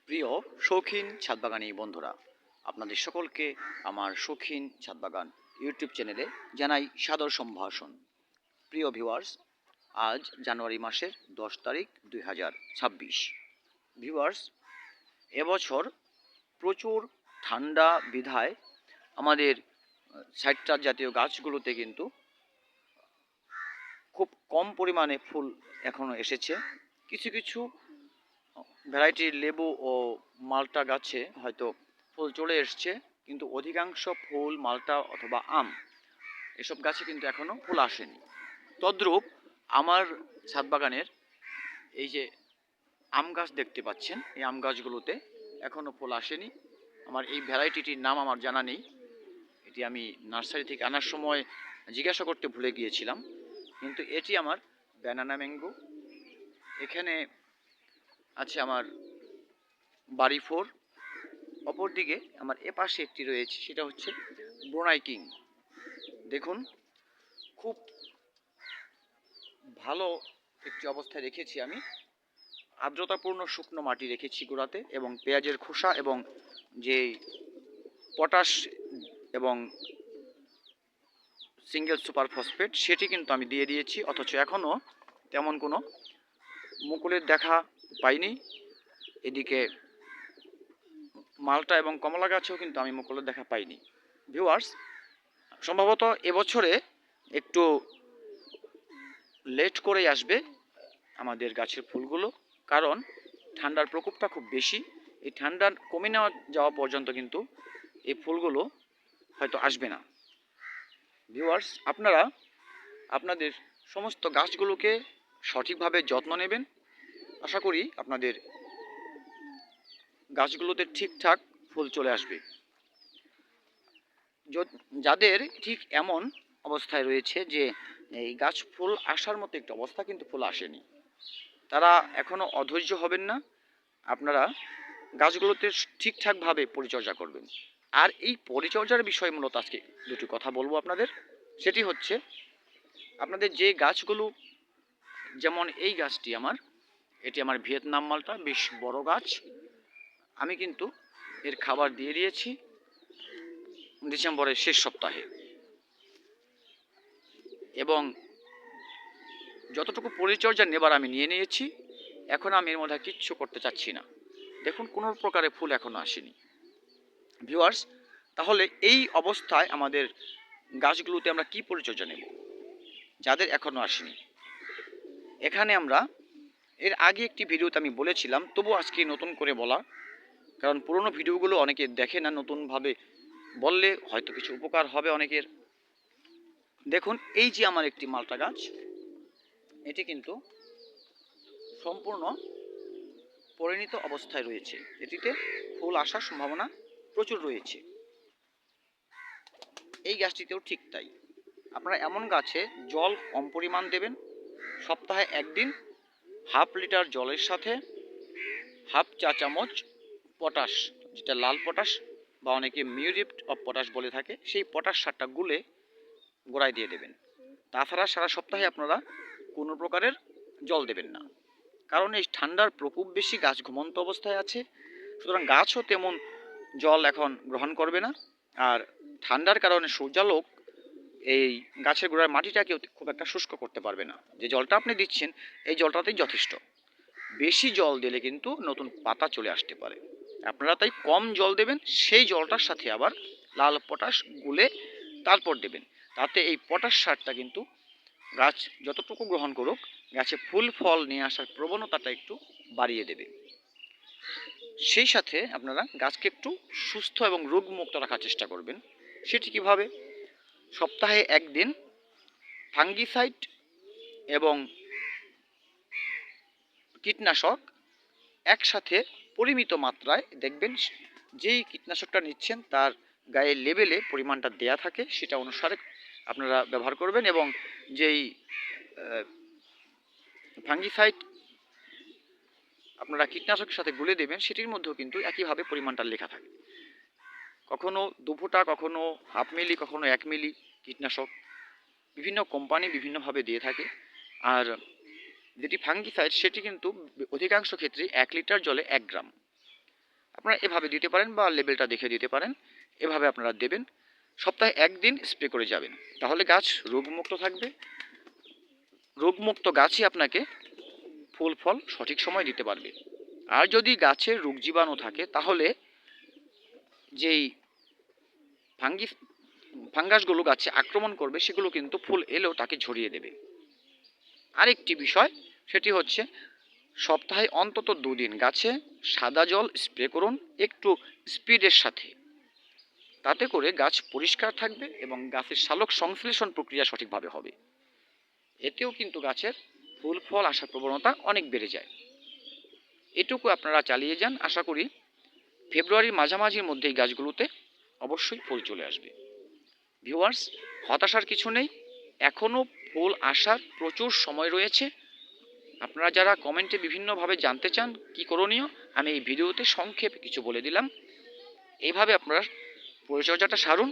প্রিয় শৌখিন ছাদবাগানী বন্ধুরা, আপনাদের সকলকে আমার শৌখিন ছাদবাগান ইউটিউব চ্যানেলে জানাই সাদর সম্ভাষণ। প্রিয় ভিউয়ার্স, আজ জানুয়ারি মাসের 10 তারিখ 2026। ভিউয়ার্স, এবছর প্রচুর ঠান্ডা বিধায় আমাদের সাইট্রাস জাতীয় গাছগুলোতে কিন্তু খুব কম পরিমাণে ফুল এখনও এসেছে। কিছু কিছু ভ্যারাইটির লেবু ও মাল্টা গাছে হয়তো ফুল চলে এসছে, কিন্তু অধিকাংশ ফুল মাল্টা অথবা আম এসব গাছে কিন্তু এখনও ফুল আসেনি। তদ্রূপ আমার ছাদ বাগানের এই যে আম গাছ দেখতে পাচ্ছেন, এই আম গাছগুলোতে এখনও ফুল আসেনি। আমার এই ভ্যারাইটিটির নাম আমার জানা নেই, এটি আমি নার্সারি থেকে আনার সময় জিজ্ঞাসা করতে ভুলে গিয়েছিলাম। কিন্তু এটি আমার ব্যানানা ম্যাঙ্গো। এখানে আছে আমার বাড়ি ফোর। অপরদিকে আমার এপাশে একটি রয়েছে, সেটা হচ্ছে ব্রুনাই কিং। দেখুন, খুব ভালো একটি অবস্থায় রেখেছি আমি। আর্দ্রতাপূর্ণ শুকনো মাটি রেখেছি গোড়াতে, এবং পেঁয়াজের খোসা এবং যে পটাশ এবং সিঙ্গেল সুপার ফসফেট সেটি কিন্তু আমি দিয়ে দিয়েছি, অথচ এখনও তেমন কোনো মুকুলের দেখা পাইনি। এদিকে মালটা এবং কমলা গাছেও কিন্তু আমি মুকুলের দেখা পাইনি। ভিউয়ার্স, সম্ভবত এবছরে একটু লেট করেই আসবে আমাদের গাছের ফুলগুলো, কারণ ঠান্ডার প্রকোপটা খুব বেশি। এই ঠান্ডা কমে যাওয়া পর্যন্ত কিন্তু এই ফুলগুলো হয়তো আসবে না। ভিউয়ার্স, আপনারা আপনাদের সমস্ত গাছগুলোকে সঠিকভাবে যত্ন নেবেন। আশা করি আপনাদের গাছগুলোতে ঠিকঠাক ফুল চলে আসবে। যাদের ঠিক এমন অবস্থায় রয়েছে যে এই গাছ ফুল আসার মতো একটা অবস্থা কিন্তু ফুল আসেনি, তারা এখনও অধৈর্য হবেন না। আপনারা গাছগুলোতে ঠিকঠাকভাবে পরিচর্যা করবেন। আর এই পরিচর্যার বিষয় মূলত আজকে দুটি কথা বলবো আপনাদের। সেটি হচ্ছে, আপনাদের যে গাছগুলো, যেমন এই গাছটি এটি আমার ভিয়েতনাম মালটা, বেশ বড় গাছ। আমি কিন্তু এর খাবার দিয়ে দিয়েছি ডিসেম্বরের শেষ সপ্তাহে, এবং যতটুকু পরিচর্যা নেবার আমি নিয়ে নিয়েছি। এখন আমি এর মধ্যে কিচ্ছু করতে চাচ্ছি না। দেখুন, কোনো প্রকারে ফুল এখনও আসেনি। ভিউয়ার্স, তাহলে এই অবস্থায় আমাদের গাছগুলোতে আমরা কি পরিচর্যা নেব যাদের এখনও আসেনি? এখানে আমরা এর আগে একটি ভিডিওতে আমি বলেছিলাম, তবু আজকে নতুন করে বলা, কারণ পুরনো ভিডিওগুলো অনেকে দেখে না। নতুনভাবে বললে হয়তো কিছু উপকার হবে অনেকের। দেখুন, এই যে আমার একটি মালটা গাছ, এটি কিন্তু সম্পূর্ণ পরিণত অবস্থায় রয়েছে। এটিতে ফুল আসার সম্ভাবনা প্রচুর রয়েছে। এই গাছটিতেও ঠিক তাই। আপনারা এমন গাছে জল কম পরিমাণ দেবেন। সপ্তাহে একদিন হাফ লিটার জলের সাথে হাফ চা চামচ পটাশ, যেটা লাল পটাশ বা অনেকে মিউরেট অফ পটাশ বলে থাকে, সেই পটাশ সারটা গুলে গোড়ায় দিয়ে দেবেন। তাছাড়া সারা সপ্তাহে আপনারা কোনো প্রকারের জল দেবেন না, কারণ এই ঠান্ডার প্রকোপ বেশি, গাছ ঘুমন্ত অবস্থায় আছে। সুতরাং গাছও তেমন জল এখন গ্রহণ করবে না। আর ঠান্ডার কারণে সূর্যালোক এই গাছের গোড়ার মাটিটাকে খুব একটা শুষ্ক করতে পারবে না। যে জলটা আপনি দিচ্ছেন, এই জলটাতেই যথেষ্ট। বেশি জল দিলে কিন্তু নতুন পাতা চলে আসতে পারে। আপনারা তাই কম জল দেবেন, সেই জলটার সাথে আবার লাল পটাশ গুলে তারপর দেবেন। তাতে এই পটাশ সারটা কিন্তু গাছ যতটুকু গ্রহণ করুক, গাছে ফুল ফল নিয়ে আসার প্রবণতাটা একটু বাড়িয়ে দেবে। সেই সাথে আপনারা গাছকে একটু সুস্থ এবং রোগমুক্ত রাখার চেষ্টা করবেন। সেটি কিভাবে? সপ্তাহে একদিন ফাঙ্গিসাইড এবং কীটনাশক একসাথে পরিমিত মাত্রায়, দেখবেন যেই কীটনাশকটা নিচ্ছেন তার গায়ে লেবেলে পরিমাণটা দেয়া থাকে, সেটা অনুসারে আপনারা ব্যবহার করবেন। এবং যেই ফাঙ্গিসাইড আপনারা কীটনাশকের সাথে গুলে দেবেন, সেটির মধ্যেও কিন্তু একইভাবে পরিমাণটা লেখা থাকে। কখনো 2 ফোঁটা, কখনো হাফ মিলি, কখনো 1 মিলি কীটনাশক বিভিন্ন কোম্পানি বিভিন্নভাবে দিয়ে থাকে। আর যেটি ফাঙ্গিসাইড, সেটি কিন্তু অধিকাংশ ক্ষেত্রে 1 লিটার জলে 1 গ্রাম। আপনারা এভাবে দিতে পারেন বা লেবেলটা দেখে দিতে পারেন। এভাবে আপনারা দেবেন, সপ্তাহে একদিন স্প্রে করে যাবেন, তাহলে গাছ রোগমুক্ত থাকবে। রোগমুক্ত গাছই আপনাকে ফুল ফল সঠিক সময় দিতে পারবে। আর যদি গাছে রোগ জীবাণু থাকে তাহলে যেই ফাঙ্গাসগুলো গাছে আক্রমণ করবে সেগুলো কিন্তু ফুল এলেও তাকে ঝরিয়ে দেবে। আরেকটি বিষয়, সেটি হচ্ছে সপ্তাহে অন্তত 2 দিন গাছে সাদা জল স্প্রে করুন একটু স্পিডের সাথে। তাতে করে গাছ পরিষ্কার থাকবে এবং গাছের সালোক সংশ্লেষণ প্রক্রিয়া সঠিকভাবে হবে। এতেও কিন্তু গাছের ফুল ফল আসার প্রবণতা অনেক বেড়ে যায়। এটুকু আপনারা চালিয়ে যান, আশা করি ফেব্রুয়ারির মাঝামাঝির মধ্যেই গাছগুলোতে অবশ্যই ফুল চলে আসবে। ভিউয়ার্স, হতাশার কিছু নেই, এখনও ফুল আসার প্রচুর সময় রয়েছে। আপনারা যারা কমেন্টে বিভিন্নভাবে জানতে চান কি করণীয়, আমি এই ভিডিওতে সংক্ষেপে কিছু বলে দিলাম। এইভাবে আপনারা পরিচর্যাটা সারুন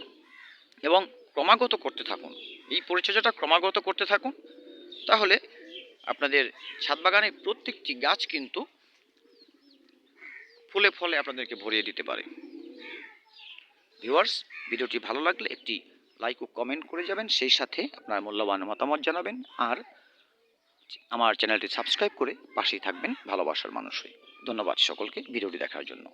এবং ক্রমাগত করতে থাকুন। এই পরিচর্যাটা ক্রমাগত করতে থাকুন, তাহলে আপনাদের ছাদ বাগানের প্রত্যেকটি গাছ কিন্তু ফুলে ফলে আপনাদেরকে ভরিয়ে দিতে পারে। ভিউয়ার্স, ভিডিওটি ভালো লাগলে একটি লাইক ও কমেন্ট করে যাবেন, সেই সাথে আপনার মূল্যবান মতামত জানাবেন, আর আমার চ্যানেলটি সাবস্ক্রাইব করে পাশেই থাকবেন ভালোবাসার মানুষ হয়ে। ধন্যবাদ সকলকে ভিডিওটি দেখার জন্য।